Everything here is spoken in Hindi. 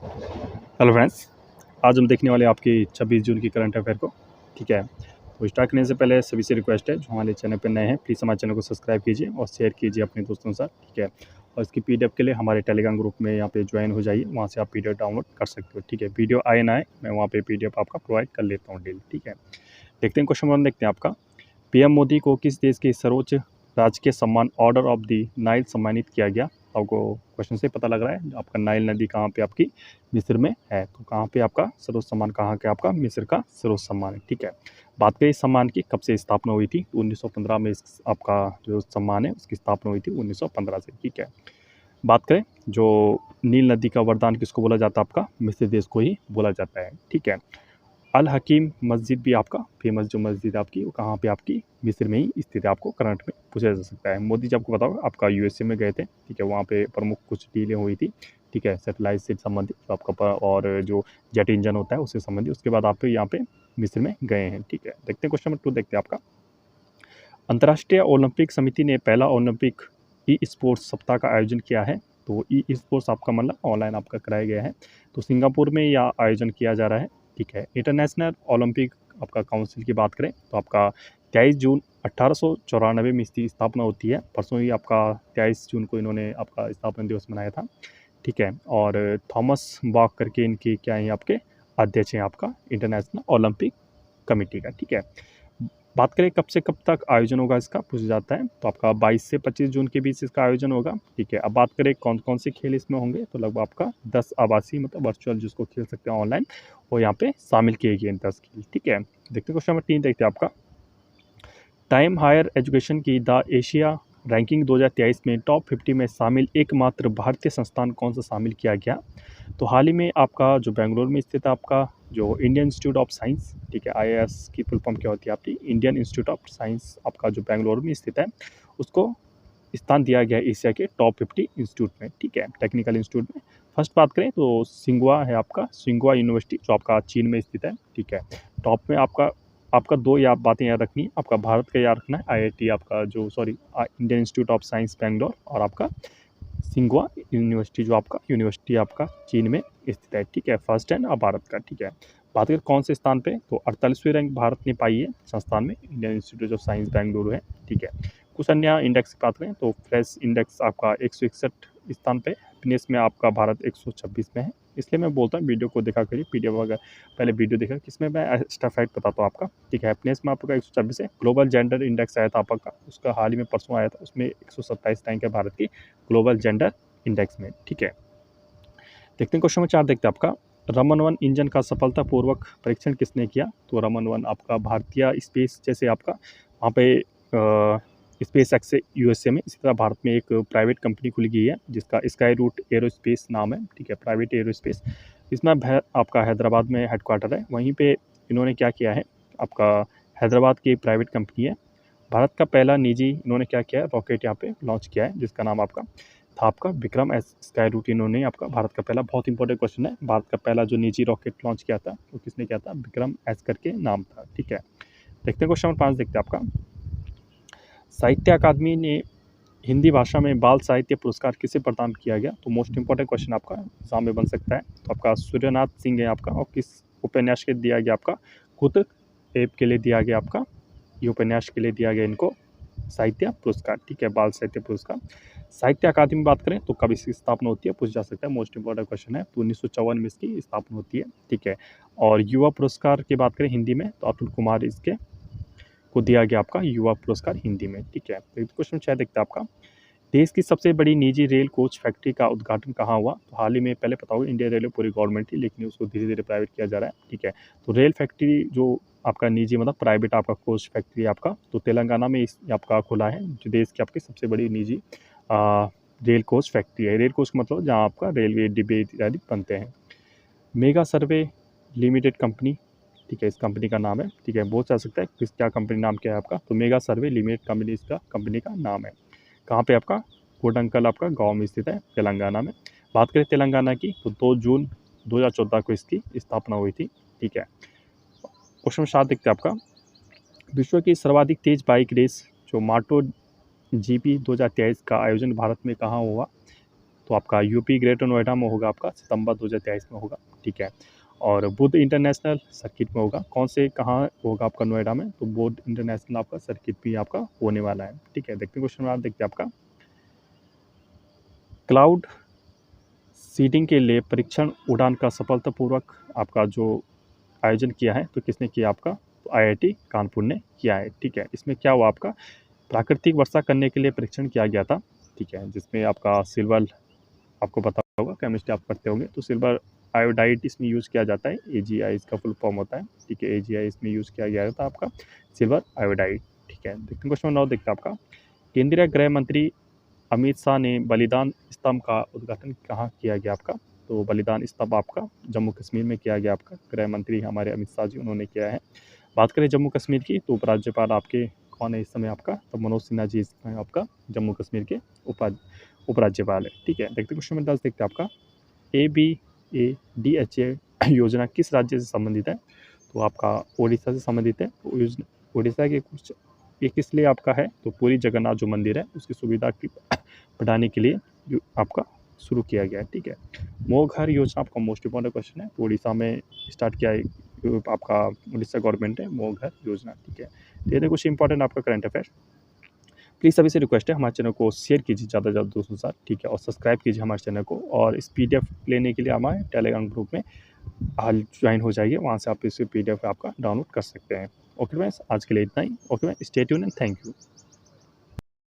हेलो फ्रेंड्स, आज हम देखने वाले हैं आपकी 26 जून की करंट अफेयर को। ठीक है, तो स्टार्ट करने से पहले सभी से रिक्वेस्ट है, जो हमारे चैनल पर नए हैं प्लीज़ हमारे चैनल को सब्सक्राइब कीजिए और शेयर कीजिए अपने दोस्तों के साथ। ठीक है, और इसकी पीडीएफ के लिए हमारे टेलीग्राम ग्रुप में यहाँ पे ज्वाइन हो जाइए, वहाँ से आप पीडीएफ डाउनलोड कर सकते हो। ठीक है, वीडियो आए ना आए, मैं वहाँ पे पीडीएफ आपका प्रोवाइड कर लेता हूँ डेली। ठीक है, देखते हैं क्वेश्चन 1, देखते हैं आपका। पीएम मोदी को किस देश के सर्वोच्च राजकीय सम्मान ऑर्डर ऑफ द नाइल सम्मानित किया गया? आपको क्वेश्चन से पता लग रहा है आपका नाइल नदी कहाँ पे आपकी मिस्र में है, तो कहाँ पे आपका सर्वोच्च सम्मान कहाँ के आपका मिस्र का सर्वोच्च सम्मान है। ठीक है, बात करें इस सम्मान की कब से स्थापना हुई थी, 1915 में इस आपका जो सम्मान है उसकी स्थापना हुई थी 1915 से। ठीक है, बात करें जो नील नदी का वरदान किसको बोला जाता है, आपका मिस्र देश को ही बोला जाता है। ठीक है, अल हकीम मस्जिद भी आपका फेमस जो मस्जिद आपकी वो कहाँ पे आपकी मिस्र में ही स्थित है, आपको करंट में पूछा जा सकता है। मोदी जी आपको बताओ आपका यूएसए में गए थे। ठीक है, वहाँ पे प्रमुख कुछ डीलें हुई थी। ठीक है, सैटेलाइट से संबंधित जो आपका और जो जेट इंजन होता है उससे संबंधित, उसके बाद आप यहाँ पे मिस्र में गए हैं। ठीक है, देखते हैं क्वेश्चन नंबर 2, देखते हैं आपका। अंतर्राष्ट्रीय ओलंपिक समिति ने पहला ओलंपिक ई स्पोर्ट्स सप्ताह का आयोजन किया है, तो ई स्पोर्ट्स आपका मतलब ऑनलाइन आपका कराया गया है, तो सिंगापुर में यह आयोजन किया जा रहा है। ठीक है, इंटरनेशनल ओलंपिक आपका काउंसिल की बात करें तो आपका 23 जून 1894 में इसकी स्थापना होती है। परसों ही आपका 23 जून को इन्होंने आपका स्थापना दिवस मनाया था। ठीक है, और थॉमस बॉक करके इनकी क्या है आपके अध्यक्ष हैं आपका इंटरनेशनल ओलंपिक कमेटी का। ठीक है, बात करें कब से कब तक आयोजन होगा इसका पूछा जाता है, तो आपका 22 से 25 जून के बीच इसका आयोजन होगा। ठीक है, अब बात करें कौन कौन से खेल इसमें होंगे, तो लगभग आपका 10 आभासी मतलब वर्चुअल जिसको खेल सकते हैं ऑनलाइन, वो यहाँ पे शामिल किए गए 10 खेल। ठीक है, देखते हैं क्वेश्चन नंबर 3, देखते हैं आपका। टाइम हायर एजुकेशन की द एशिया रैंकिंग 2023 में टॉप 50 में शामिल एकमात्र भारतीय संस्थान कौन सा शामिल किया गया? तो हाल ही में आपका जो बेंगलुरु में स्थित आपका जो इंडियन इंस्टीट्यूट ऑफ साइंस, ठीक है, आईआईएस की फुल फॉर्म क्या होती है आपकी इंडियन इंस्टीट्यूट ऑफ साइंस, आपका जो बेंगलुरु में स्थित है उसको स्थान दिया गया है एशिया के टॉप 50 इंस्टीट्यूट में। ठीक है, टेक्निकल इंस्टीट्यूट में फर्स्ट बात करें तो सिंगुआ है आपका, सिंगुआ यूनिवर्सिटी जो आपका चीन में स्थित है। ठीक है, टॉप में आपका आपका दो या बातें याद रखनी है, आपका भारत का याद रखना है आईआईटी आपका जो Indian institute of science Bangalore, और आपका सिंगुआ यूनिवर्सिटी जो आपका यूनिवर्सिटी आपका चीन में स्थित है। ठीक है, फर्स्ट एंड भारत का। ठीक है, बात करें कौन से स्थान पे, तो 48वें रैंक भारत ने पाई है संस्थान में Indian institute of science Bengaluru है। ठीक है, कुछ अन्य इंडेक्स की बात करें तो फ्रेश इंडेक्स आपका 161 स्थान पे, हैप्पीनेस में आपका भारत 126 में है। इसलिए मैं बोलता हूँ वीडियो को देखा करिए, पीडीएफ वगैरह पहले वीडियो देखा, किसमें मैं एक्स्ट्रा फैक्ट बताता हूँ आपका। ठीक है, हैप्पीनेस में आपका 126 है। ग्लोबल जेंडर इंडेक्स आया था आपका, उसका हाल ही में परसों आया था, उसमें 127 रैंक है भारत की ग्लोबल जेंडर इंडेक्स में। ठीक है, देखते हैं क्वेश्चन नंबर 4, देखते हैं आपका। रमन 1 इंजन का सफलतापूर्वक परीक्षण किसने किया? तो रमन 1 आपका भारतीय स्पेस, जैसे आपका वहाँ पे स्पेस एक्स यूएसए में, इसी तरह भारत में एक प्राइवेट कंपनी खुली गई है जिसका स्काई रूट एरोस्पेस नाम है। ठीक है, प्राइवेट एरोस्पेस, इसमें आपका हैदराबाद में हेडक्वार्टर है। वहीं पे इन्होंने क्या किया है, आपका हैदराबाद की प्राइवेट कंपनी है, भारत का पहला निजी इन्होंने क्या किया है रॉकेट यहाँ पे लॉन्च किया है, जिसका नाम आपका था आपका विक्रम एस स्काई रूट। इन्होंने आपका भारत का पहला, बहुत इंपॉर्टेंट क्वेश्चन है, भारत का पहला जो निजी रॉकेट लॉन्च किया था वो किसने किया था? विक्रम एस करके नाम था। ठीक है, देखते हैं क्वेश्चन नंबर 5, देखते हैं आपका। साहित्य अकादमी ने हिंदी भाषा में बाल साहित्य पुरस्कार किसे प्रदान किया गया? तो मोस्ट इंपॉर्टेंट क्वेश्चन आपका एग्जाम में बन सकता है। तो आपका सूर्यनाथ सिंह है आपका, और किस उपन्यास के दिया गया आपका? खुद ऐप के लिए दिया गया आपका, ये उपन्यास के लिए दिया गया इनको साहित्य पुरस्कार। ठीक है, बाल साहित्य पुरस्कार। साहित्य अकादमी में बात करें तो कब इसकी स्थापना होती है पूछा जा सकता है, मोस्ट इंपॉर्टेंट क्वेश्चन है, तो 1954 में इसकी स्थापना होती है। ठीक है, और युवा पुरस्कार की बात करें हिंदी में तो अतुल कुमार इसके को दिया गया आपका युवा पुरस्कार हिंदी में। ठीक है, तो क्वेश्चन 6 देखते हैं आपका। देश की सबसे बड़ी निजी रेल कोच फैक्ट्री का उद्घाटन कहाँ हुआ? तो हाल ही में, पहले पता होगा इंडियन रेलवे पूरी गवर्नमेंट थी, लेकिन उसको धीरे धीरे प्राइवेट किया जा रहा है। ठीक है, तो रेल फैक्ट्री जो आपका निजी मतलब प्राइवेट आपका कोच फैक्ट्री आपका, तो तेलंगाना में इस आपका खुला है, जो देश की आपकी सबसे बड़ी निजी रेल कोच फैक्ट्री है। रेल कोच का मतलब जहाँ आपका रेलवे डिब्बे इत्यादि बनते हैं। मेगा सर्वे लिमिटेड कंपनी, ठीक है, इस कंपनी का नाम है। ठीक है, बहुत जा सकता है किस क्या कंपनी नाम क्या है आपका, तो मेगा सर्वे लिमिटेड कंपनी इसका कंपनी का नाम है। कहाँ पे आपका? कोडंकल आपका गांव में स्थित है तेलंगाना में। बात करें तेलंगाना की तो 2 जून 2014 को इसकी स्थापना हुई थी। ठीक है, क्वेश्चन 7 देखते हैं आपका। विश्व की सर्वाधिक तेज बाइक रेस जो माटो जीपी 2023 का आयोजन भारत में कहाँ हुआ? तो आपका यूपी ग्रेटर नोएडा में होगा, आपका सितंबर 2023 में होगा, ठीक है। और बुद्ध इंटरनेशनल सर्किट में होगा, कौन से कहाँ होगा आपका नोएडा में, तो बुद्ध इंटरनेशनल आपका सर्किट भी आपका होने वाला है, ठीक है। देखते हैं क्वेश्चन नंबर 8, देखते हैं आपका क्लाउड सीडिंग के लिए परीक्षण उड़ान का सफलतापूर्वक आपका जो आयोजन किया है, तो किसने किया आपका, तो आईआईटी कानपुर ने किया है, ठीक है। इसमें क्या हुआ आपका, प्राकृतिक वर्षा करने के लिए परीक्षण किया गया था, ठीक है, जिसमें आपका सिल्वर, आपको पता होगा केमिस्ट्री आप पढ़ते होंगे, तो सिल्वर आयोडाइड इसमें यूज़ किया जाता है, AgI इसका फुल फॉर्म होता है, ठीक है। AgI इसमें यूज़ किया गया था आपका सिल्वर आयोडाइड, ठीक है। देखते हैं क्वेश्चन 9, देखते हैं आपका केंद्रीय गृह मंत्री अमित शाह ने बलिदान स्तंभ का उद्घाटन कहाँ किया गया आपका, तो बलिदान स्तंभ आपका जम्मू कश्मीर में किया गया, आपका गृह मंत्री हमारे अमित शाह जी उन्होंने किया है। बात करें जम्मू कश्मीर की, तो उपराज्यपाल आपके कौन है इस समय आपका, तो मनोज सिन्हा जी इस समय आपका जम्मू कश्मीर के उपराज्यपाल है, ठीक है। देखते क्वेश्चन नंबर 10, देखते हैं आपका ABADHA योजना किस राज्य से संबंधित है, तो आपका ओडिशा से संबंधित है। तो ओडिशा के कुछ ये किस लिए आपका है, तो पूरी जगन्नाथ जो मंदिर है उसकी सुविधा की बढ़ाने के लिए आपका शुरू किया गया है, ठीक है। मोह घर योजना आपका मोस्ट इंपॉर्टेंट क्वेश्चन है, तो उड़ीसा में स्टार्ट किया है आपका उड़ीसा गवर्नमेंट है मोह घर योजना, ठीक है। तो ये कुछ इंपॉर्टेंट आपका करंट अफेयर। प्लीज़ सभी से रिक्वेस्ट है हमारे चैनल को शेयर कीजिए ज़्यादा से ज़्यादा दोस्तों के साथ, ठीक है, और सब्सक्राइब कीजिए हमारे चैनल को, और इस PDF लेने के लिए हमारे टेलीग्राम ग्रुप में हाल ज्वाइन हो जाइए, वहाँ से आप इस PDF आपका डाउनलोड कर सकते हैं। ओके फ्रेंड्स, आज के लिए इतना ही। Okay friends, stay tuned and thank you.